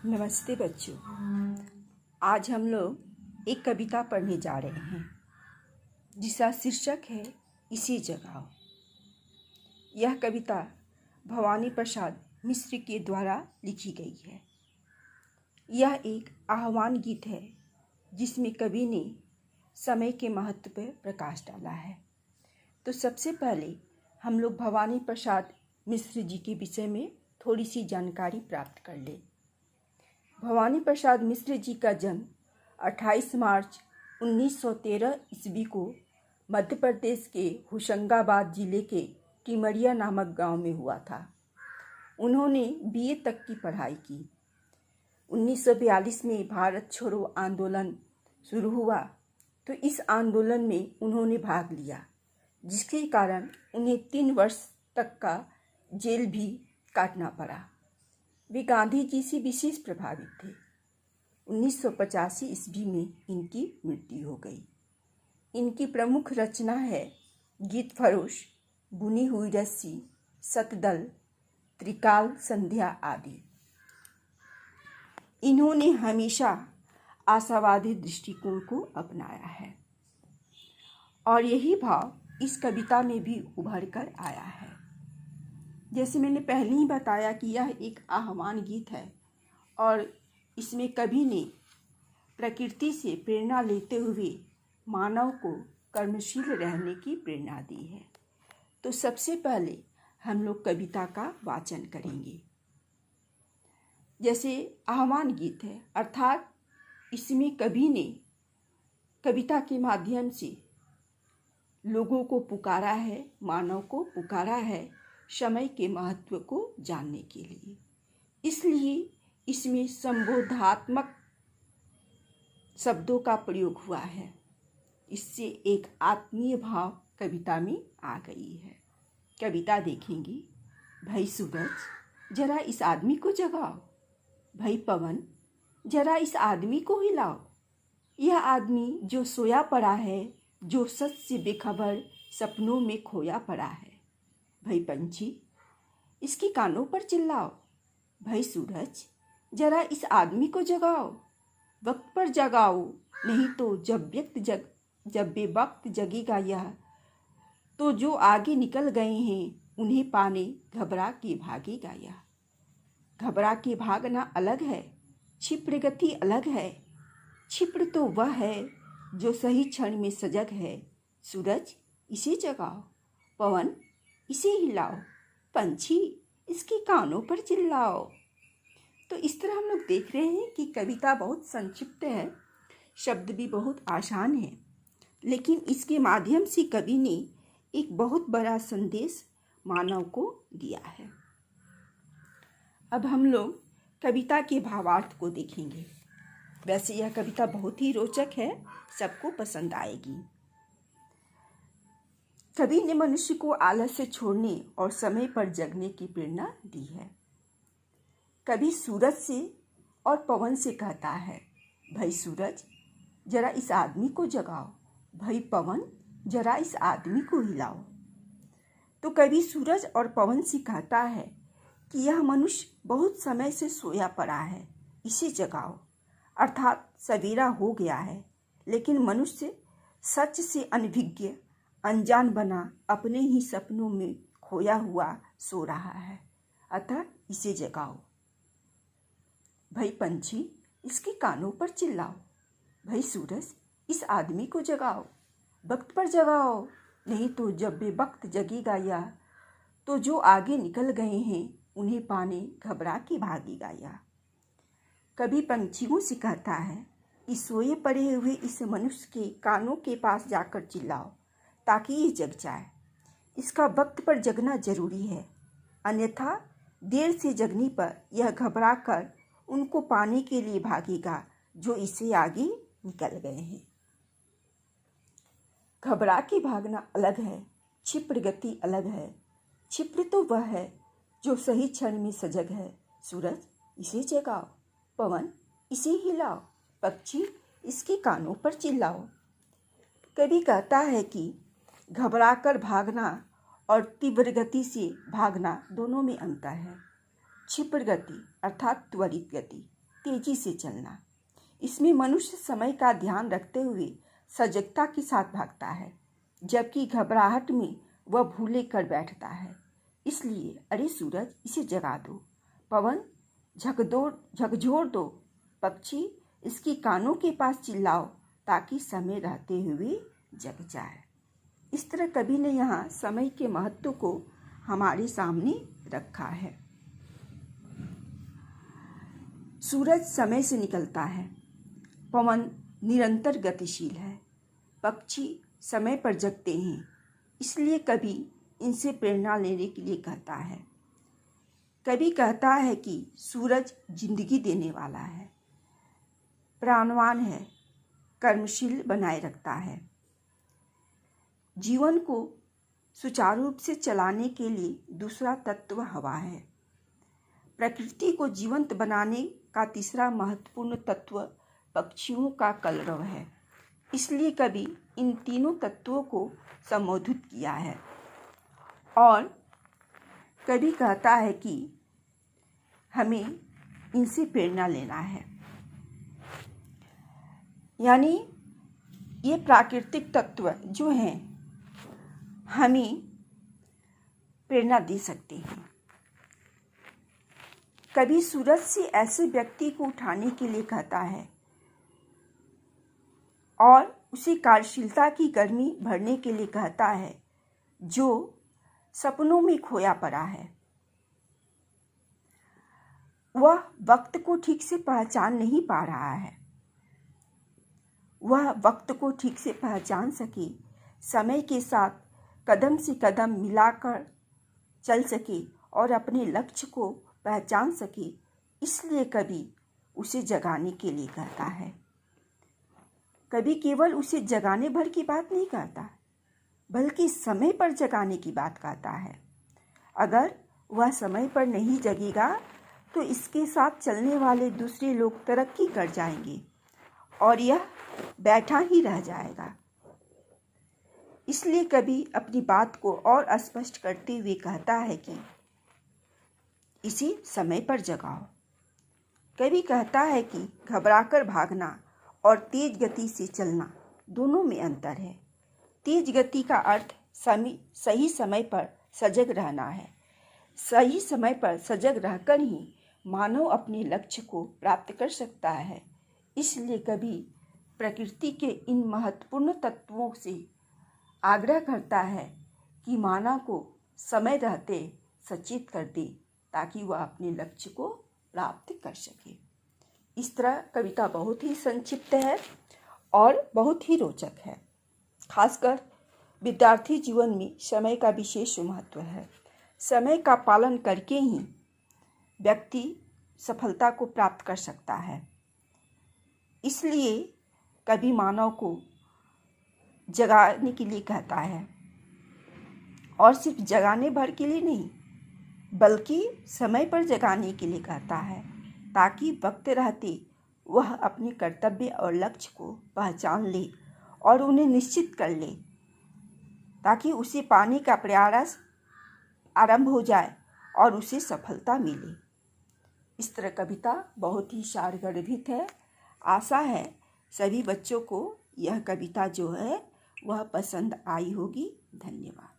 नमस्ते बच्चों। आज हम लोग एक कविता पढ़ने जा रहे हैं जिसका शीर्षक है इसी जगाओ। यह कविता भवानी प्रसाद मिश्र के द्वारा लिखी गई है। यह एक आह्वान गीत है जिसमें कवि ने समय के महत्व पर प्रकाश डाला है। तो सबसे पहले हम लोग भवानी प्रसाद मिश्र जी के विषय में थोड़ी सी जानकारी प्राप्त कर लें। भवानी प्रसाद मिश्र जी का जन्म 28 मार्च 1913 ईस्वी को मध्य प्रदेश के होशंगाबाद जिले के टिमरिया नामक गांव में हुआ था। उन्होंने बीए तक की पढ़ाई की। 1942 में भारत छोड़ो आंदोलन शुरू हुआ तो इस आंदोलन में उन्होंने भाग लिया, जिसके कारण उन्हें 3 वर्ष तक का जेल भी काटना पड़ा। वे गांधी जी से विशेष प्रभावित थे। 1985 ईस्वी में इनकी मृत्यु हो गई। इनकी प्रमुख रचना है गीत फरोश, बुनी हुई रस्सी, सतदल, त्रिकाल संध्या आदि। इन्होंने हमेशा आशावादी दृष्टिकोण को अपनाया है और यही भाव इस कविता में भी उभर कर आया है। जैसे मैंने पहले ही बताया कि यह एक आह्वान गीत है और इसमें कवि ने प्रकृति से प्रेरणा लेते हुए मानव को कर्मशील रहने की प्रेरणा दी है। तो सबसे पहले हम लोग कविता का वाचन करेंगे। जैसे आह्वान गीत है, अर्थात इसमें कवि ने कविता के माध्यम से लोगों को पुकारा है, मानव को पुकारा है समय के महत्व को जानने के लिए। इसलिए इसमें संबोधात्मक शब्दों का प्रयोग हुआ है। इससे एक आत्मीय भाव कविता में आ गई है। कविता देखेंगे। भाई सूरज जरा इस आदमी को जगाओ, भाई पवन जरा इस आदमी को हिलाओ। यह आदमी जो सोया पड़ा है, जो सच से बेखबर सपनों में खोया पड़ा है। भाई पंछी इसके कानों पर चिल्लाओ, भाई सूरज जरा इस आदमी को जगाओ। वक्त पर जगाओ, नहीं तो जब बेवक्त जगेगा यह, तो जो आगे निकल गए हैं उन्हें पाने घबरा के भागेगा यह। घबरा के भागना अलग है, क्षिप्र गति अलग है। क्षिप्र तो वह है जो सही क्षण में सजग है। सूरज इसे जगाओ, पवन इसे हिलाओ, पंछी इसके कानों पर चिल्लाओ। तो इस तरह हम लोग देख रहे हैं कि कविता बहुत संक्षिप्त है, शब्द भी बहुत आसान है, लेकिन इसके माध्यम से कवि ने एक बहुत बड़ा संदेश मानव को दिया है। अब हम लोग कविता के भावार्थ को देखेंगे। वैसे यह कविता बहुत ही रोचक है, सबको पसंद आएगी। कवि ने मनुष्य को आलस से छोड़ने और समय पर जगने की प्रेरणा दी है। कवि सूरज से और पवन से कहता है, भाई सूरज जरा इस आदमी को जगाओ, भाई पवन जरा इस आदमी को हिलाओ। तो कवि सूरज और पवन से कहता है कि यह मनुष्य बहुत समय से सोया पड़ा है, इसे जगाओ। अर्थात सवेरा हो गया है, लेकिन मनुष्य सच से अनभिज्ञ अनजान बना अपने ही सपनों में खोया हुआ सो रहा है, अतः इसे जगाओ। भाई पंछी इसके कानों पर चिल्लाओ, भाई सूरज इस आदमी को जगाओ। वक्त पर जगाओ, नहीं तो जब बेवक्त जगेगा यह, तो जो आगे निकल गए हैं उन्हें पाने घबरा के भागेगा यह। कभी पंछियों से कहता है कि सोए पड़े हुए इस मनुष्य के कानों के पास जाकर चिल्लाओ ताकि ये जग जाए। इसका वक्त पर जगना जरूरी है, अन्यथा देर से जगने पर यह घबरा कर उनको पाने के लिए भागेगा जो इससे आगे निकल गए हैं। घबरा के भागना अलग है, क्षिप्र गति अलग है। क्षिप्र तो वह है जो सही क्षण में सजग है। सूरज इसे जगाओ, पवन इसे हिलाओ, पक्षी इसके कानों पर चिल्लाओ। कवि कहता है कि घबराकर भागना और तीव्र गति से भागना दोनों में अंतर है। क्षिप्र गति अर्थात त्वरित गति, तेजी से चलना। इसमें मनुष्य समय का ध्यान रखते हुए सजगता के साथ भागता है, जबकि घबराहट में वह भूले कर बैठता है। इसलिए अरे सूरज, इसे जगा दो, पवन झकझोर दो, पक्षी इसकी कानों के पास चिल्लाओ, ताकि समय रहते हुए जग जाए। इस तरह कवि ने यहाँ समय के महत्व को हमारे सामने रखा है। सूरज समय से निकलता है, पवन निरंतर गतिशील है, पक्षी समय पर जगते हैं। इसलिए कवि इनसे प्रेरणा लेने के लिए कहता है। कवि कहता है कि सूरज जिंदगी देने वाला है, प्राणवान है, कर्मशील बनाए रखता है। जीवन को सुचारू रूप से चलाने के लिए दूसरा तत्व हवा है। प्रकृति को जीवंत बनाने का तीसरा महत्वपूर्ण तत्व पक्षियों का कलरव है। इसलिए कवि इन तीनों तत्वों को संबोधित किया है और कवि कहता है कि हमें इनसे प्रेरणा लेना है। यानी ये प्राकृतिक तत्व जो हैं हमें प्रेरणा दे सकते हैं। कवि सूरज से ऐसे व्यक्ति को उठाने के लिए कहता है और उसे कार्यशीलता की गर्मी भरने के लिए कहता है, जो सपनों में खोया पड़ा है। वह वक्त को ठीक से पहचान नहीं पा रहा है। वह वक्त को ठीक से पहचान सके, समय के साथ कदम से कदम मिलाकर चल सके और अपने लक्ष्य को पहचान सके। इसलिए कवि उसे जगाने के लिए कहता है। कवि केवल उसे जगाने भर की बात नहीं कहता, बल्कि समय पर जगाने की बात कहता है। अगर वह समय पर नहीं जगेगा तो इसके साथ चलने वाले दूसरे लोग तरक्की कर जाएंगे और यह बैठा ही रह जाएगा। इसलिए कवि अपनी बात को और स्पष्ट करते हुए कहता है कि इसे समय पर जगाओ। कवि कहता है कि घबराकर भागना और तेज गति से चलना दोनों में अंतर है। तेज गति का अर्थ सही समय पर सजग रहना है। सही समय पर सजग रहकर ही मानव अपने लक्ष्य को प्राप्त कर सकता है। इसलिए कवि प्रकृति के इन महत्वपूर्ण तत्वों से आग्रह करता है कि मानव को समय रहते सचेत कर दे, ताकि वह अपने लक्ष्य को प्राप्त कर सके। इस तरह कविता बहुत ही संक्षिप्त है और बहुत ही रोचक है। खासकर विद्यार्थी जीवन में समय का विशेष महत्व है। समय का पालन करके ही व्यक्ति सफलता को प्राप्त कर सकता है। इसलिए कवि मानव को जगाने के लिए कहता है, और सिर्फ जगाने भर के लिए नहीं, बल्कि समय पर जगाने के लिए कहता है, ताकि वक्त रहते वह अपने कर्तव्य और लक्ष्य को पहचान ले और उन्हें निश्चित कर ले, ताकि उसे पाने का प्रयास आरंभ हो जाए और उसे सफलता मिले। इस तरह कविता बहुत ही सारगर्भित है। आशा है सभी बच्चों को यह कविता जो है वह पसंद आई होगी। धन्यवाद।